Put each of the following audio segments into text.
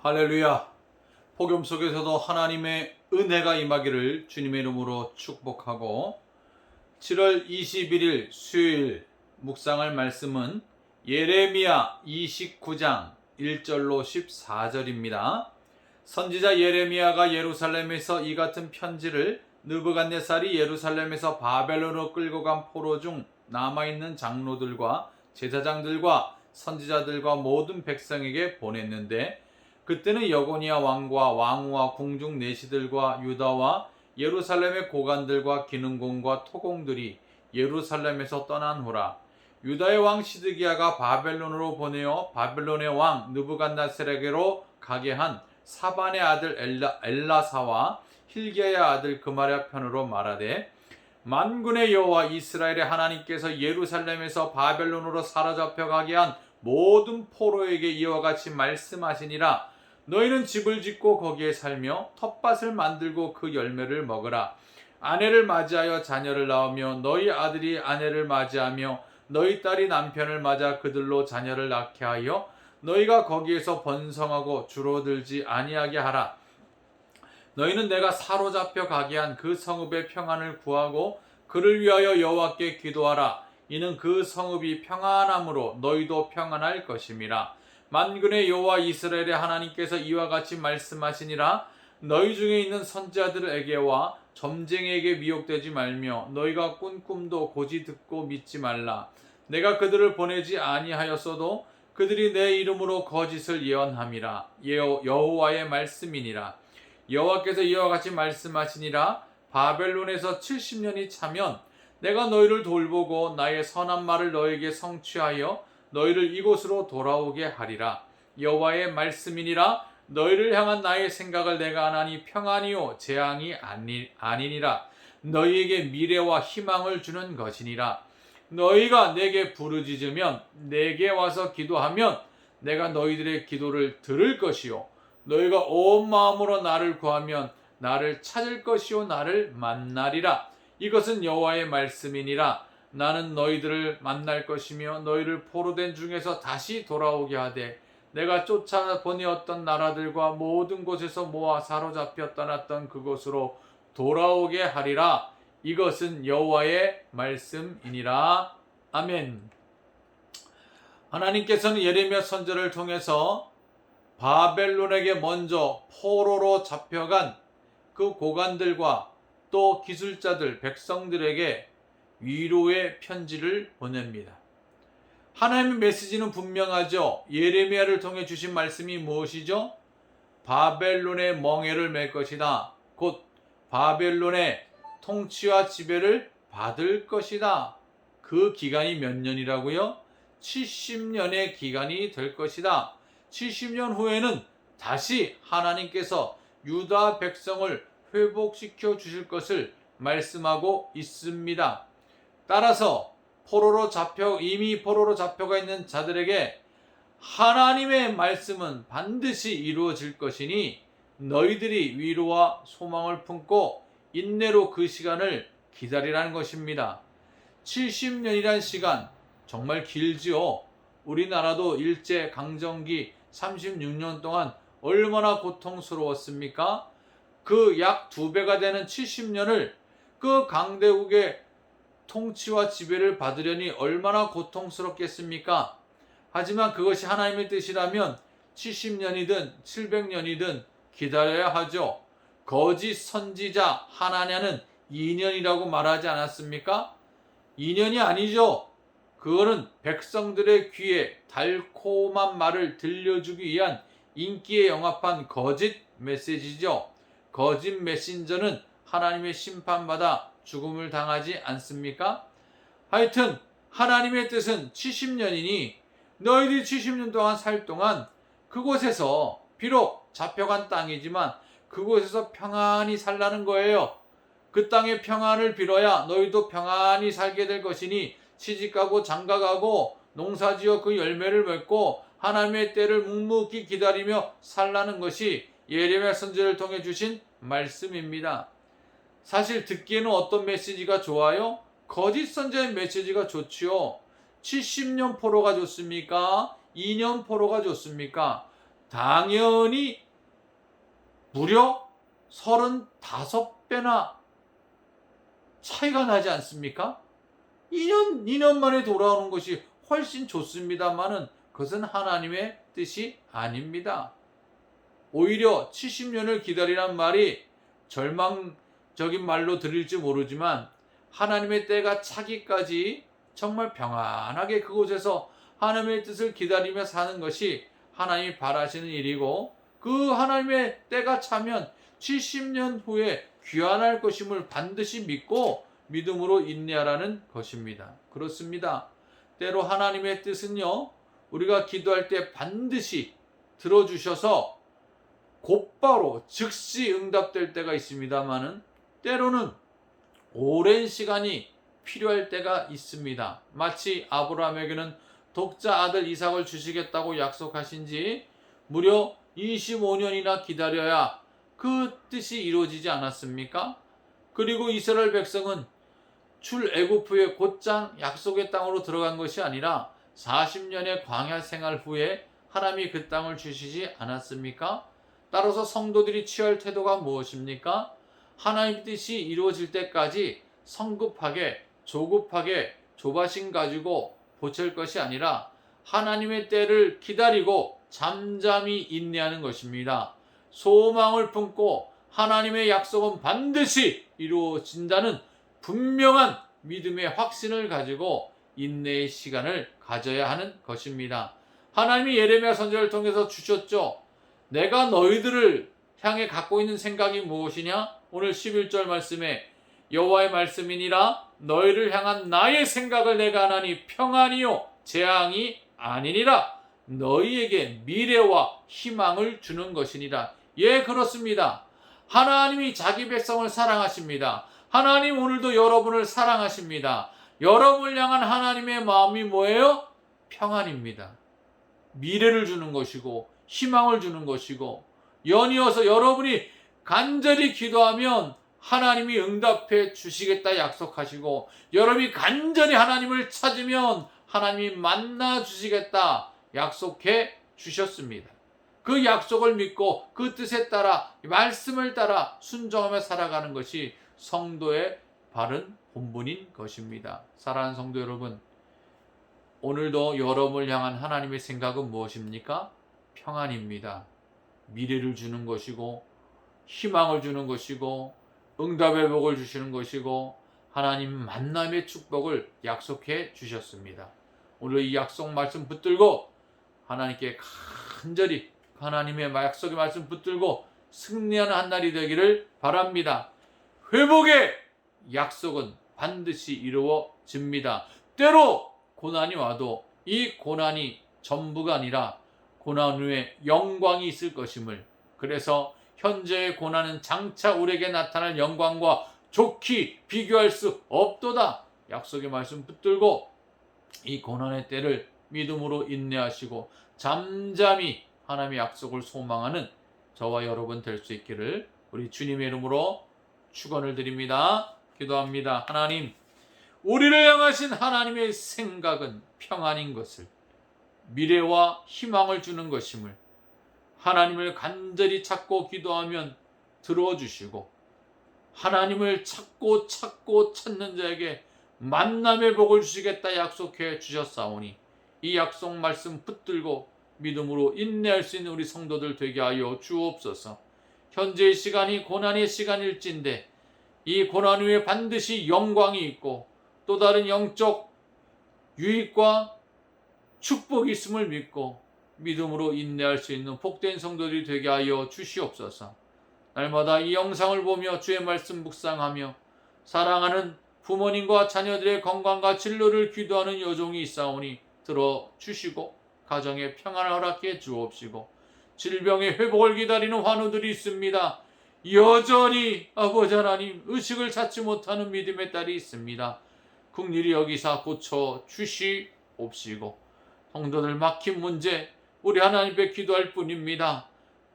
할렐루야. 복음 속에서도 하나님의 은혜가 임하기를 주님의 이름으로 축복하고 7월 21일 수요일 묵상할 말씀은 예레미야 29장 1절로 14절입니다. 선지자 예레미야가 예루살렘에서 이 같은 편지를 느부갓네살이 예루살렘에서 바벨론으로 끌고 간 포로 중 남아있는 장로들과 제사장들과 선지자들과 모든 백성에게 보냈는데, 그때는 여고니아 왕과 왕후와 궁중 내시들과 유다와 예루살렘의 고관들과 기능공과 토공들이 예루살렘에서 떠난 후라. 유다의 왕 시드기야가 바벨론으로 보내어 바벨론의 왕 느부갓네살에게로 가게 한 사반의 아들 엘라사와 힐기야의 아들 그마랴 편으로 말하되, 만군의 여호와 이스라엘의 하나님께서 예루살렘에서 바벨론으로 사로잡혀 가게 한 모든 포로에게 이와 같이 말씀하시니라. 너희는 집을 짓고 거기에 살며 텃밭을 만들고 그 열매를 먹으라. 아내를 맞이하여 자녀를 낳으며 너희 아들이 아내를 맞이하며 너희 딸이 남편을 맞아 그들로 자녀를 낳게 하여 너희가 거기에서 번성하고 줄어들지 아니하게 하라. 너희는 내가 사로잡혀 가게 한 그 성읍의 평안을 구하고 그를 위하여 여호와께 기도하라. 이는 그 성읍이 평안함으로 너희도 평안할 것임이라. 만군의 여호와 이스라엘의 하나님께서 이와 같이 말씀하시니라. 너희 중에 있는 선지자들에게와 점쟁이에게 미혹되지 말며 너희가 꾼 꿈도 고지 듣고 믿지 말라. 내가 그들을 보내지 아니하였어도 그들이 내 이름으로 거짓을 예언함이라. 여호와의 말씀이니라. 여호와께서 이와 같이 말씀하시니라. 바벨론에서 70년이 차면 내가 너희를 돌보고 나의 선한 말을 너희에게 성취하여 너희를 이곳으로 돌아오게 하리라. 여호와의 말씀이니라. 너희를 향한 나의 생각을 내가 아나니 평안이요 재앙이 아니니라. 너희에게 미래와 희망을 주는 것이니라. 너희가 내게 부르짖으면 내게 와서 기도하면 내가 너희들의 기도를 들을 것이요 너희가 온 마음으로 나를 구하면 나를 찾을 것이요 나를 만나리라. 이것은 여호와의 말씀이니라. 나는 너희들을 만날 것이며 너희를 포로된 중에서 다시 돌아오게 하되 내가 쫓아 보내었던 나라들과 모든 곳에서 모아 사로잡혀 떠났던 그곳으로 돌아오게 하리라. 이것은 여호와의 말씀이니라. 아멘. 하나님께서는 예레미야 선지자를 통해서 바벨론에게 먼저 포로로 잡혀간 그 고관들과 또 기술자들, 백성들에게 위로의 편지를 보냅니다. 하나님의 메시지는 분명하죠. 예레미야를 통해 주신 말씀이 무엇이죠? 바벨론의 멍에를 맬 것이다. 곧 바벨론의 통치와 지배를 받을 것이다. 그 기간이 몇 년이라고요? 70년의 기간이 될 것이다. 70년 후에는 다시 하나님께서 유다 백성을 회복시켜 주실 것을 말씀하고 있습니다. 따라서 이미 포로로 잡혀가 있는 자들에게 하나님의 말씀은 반드시 이루어질 것이니 너희들이 위로와 소망을 품고 인내로 그 시간을 기다리라는 것입니다. 70년이란 시간 정말 길지요. 우리나라도 일제 강점기 36년 동안 얼마나 고통스러웠습니까? 그 약 2배가 되는 70년을 그 강대국의 통치와 지배를 받으려니 얼마나 고통스럽겠습니까? 하지만 그것이 하나님의 뜻이라면 70년이든 700년이든 기다려야 하죠. 거짓 선지자 하나냐는 2년이라고 말하지 않았습니까? 2년이 아니죠. 그거는 백성들의 귀에 달콤한 말을 들려주기 위한 인기에 영합한 거짓 메시지죠. 거짓 메신저는 하나님의 심판받아 죽음을 당하지 않습니까? 하여튼 하나님의 뜻은 70년이니 너희들이 70년 동안 살 동안 그곳에서 비록 잡혀간 땅이지만 그곳에서 평안히 살라는 거예요. 그 땅의 평안을 빌어야 너희도 평안히 살게 될 것이니 시집가고 장가가고 농사지어 그 열매를 맺고 하나님의 때를 묵묵히 기다리며 살라는 것이 예레미야 선지자를 통해 주신 말씀입니다. 사실 듣기에는 어떤 메시지가 좋아요? 거짓 선지자의 메시지가 좋지요. 70년 포로가 좋습니까? 2년 포로가 좋습니까? 당연히 무려 35배나 차이가 나지 않습니까? 2년 만에 돌아오는 것이 훨씬 좋습니다만은 그것은 하나님의 뜻이 아닙니다. 오히려 70년을 기다리란 말이 절망적인 말로 들릴지 모르지만 하나님의 때가 차기까지 정말 평안하게 그곳에서 하나님의 뜻을 기다리며 사는 것이 하나님이 바라시는 일이고, 그 하나님의 때가 차면 70년 후에 귀환할 것임을 반드시 믿고 믿음으로 인내하라는 것입니다. 그렇습니다. 때로 하나님의 뜻은요, 우리가 기도할 때 반드시 들어주셔서 곧바로 즉시 응답될 때가 있습니다만은 때로는 오랜 시간이 필요할 때가 있습니다. 마치 아브라함에게는 독자 아들 이삭을 주시겠다고 약속하신 지 무려 25년이나 기다려야 그 뜻이 이루어지지 않았습니까? 그리고 이스라엘 백성은 출애굽 후에 곧장 약속의 땅으로 들어간 것이 아니라 40년의 광야 생활 후에 하나님이 그 땅을 주시지 않았습니까? 따라서 성도들이 취할 태도가 무엇입니까? 하나님의 뜻이 이루어질 때까지 성급하게 조급하게 조바심 가지고 보챌 것이 아니라 하나님의 때를 기다리고 잠잠히 인내하는 것입니다. 소망을 품고 하나님의 약속은 반드시 이루어진다는 분명한 믿음의 확신을 가지고 인내의 시간을 가져야 하는 것입니다. 하나님이 예레미야 선지자를 통해서 주셨죠. 내가 너희들을 향해 갖고 있는 생각이 무엇이냐? 오늘 11절 말씀에 여호와의 말씀이니라 너희를 향한 나의 생각을 내가 하나니 평안이요 재앙이 아니니라 너희에게 미래와 희망을 주는 것이니라. 예, 그렇습니다. 하나님이 자기 백성을 사랑하십니다. 하나님 오늘도 여러분을 사랑하십니다. 여러분을 향한 하나님의 마음이 뭐예요? 평안입니다. 미래를 주는 것이고 희망을 주는 것이고, 연이어서 여러분이 간절히 기도하면 하나님이 응답해 주시겠다 약속하시고, 여러분이 간절히 하나님을 찾으면 하나님이 만나 주시겠다 약속해 주셨습니다. 그 약속을 믿고 그 뜻에 따라 말씀을 따라 순종하며 살아가는 것이 성도의 바른 본분인 것입니다. 사랑하는 성도 여러분, 오늘도 여러분을 향한 하나님의 생각은 무엇입니까? 평안입니다. 미래를 주는 것이고 희망을 주는 것이고 응답의 복을 주시는 것이고 하나님 만남의 축복을 약속해 주셨습니다. 오늘 이 약속 말씀 붙들고 하나님께 간절히 하나님의 약속의 말씀 붙들고 승리하는 한 날이 되기를 바랍니다. 회복의 약속은 반드시 이루어집니다. 때로 고난이 와도 이 고난이 전부가 아니라 고난 후에 영광이 있을 것임을, 그래서 현재의 고난은 장차 우리에게 나타날 영광과 좋게 비교할 수 없도다 약속의 말씀 붙들고 이 고난의 때를 믿음으로 인내하시고 잠잠히 하나님의 약속을 소망하는 저와 여러분 될 수 있기를 우리 주님의 이름으로 축원을 드립니다. 기도합니다. 하나님, 우리를 향하신 하나님의 생각은 평안인 것을, 미래와 희망을 주는 것임을, 하나님을 간절히 찾고 기도하면 들어주시고 하나님을 찾고 찾는 자에게 만남의 복을 주시겠다 약속해 주셨사오니 이 약속 말씀 붙들고 믿음으로 인내할 수 있는 우리 성도들 되게 하여 주옵소서. 현재의 시간이 고난의 시간일진데 이 고난 후에 반드시 영광이 있고 또 다른 영적 유익과 축복이 있음을 믿고 믿음으로 인내할 수 있는 복된 성도들이 되게 하여 주시옵소서. 날마다 이 영상을 보며 주의 말씀 묵상하며 사랑하는 부모님과 자녀들의 건강과 진로를 기도하는 여종이 있사오니 들어주시고 가정의 평안을 허락해 주옵시고, 질병의 회복을 기다리는 환우들이 있습니다. 여전히 아버지 하나님 의식을 찾지 못하는 믿음의 딸이 있습니다. 긍휼히 여기사 고쳐 주시옵시고 성도들 막힌 문제 우리 하나님께 기도할 뿐입니다.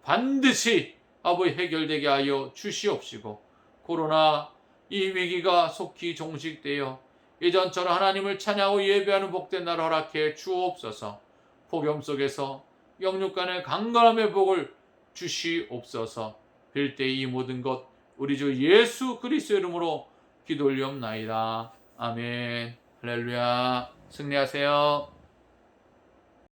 반드시 아버지 해결되게 하여 주시옵시고 코로나 이 위기가 속히 종식되어 예전처럼 하나님을 찬양하고 예배하는 복된 날 허락해 주옵소서. 폭염 속에서 영육간의 강건함의 복을 주시옵소서. 빌 때 이 모든 것 우리 주 예수 그리스도의 이름으로 기도 올리옵나이다. 아멘. 할렐루야. 승리하세요.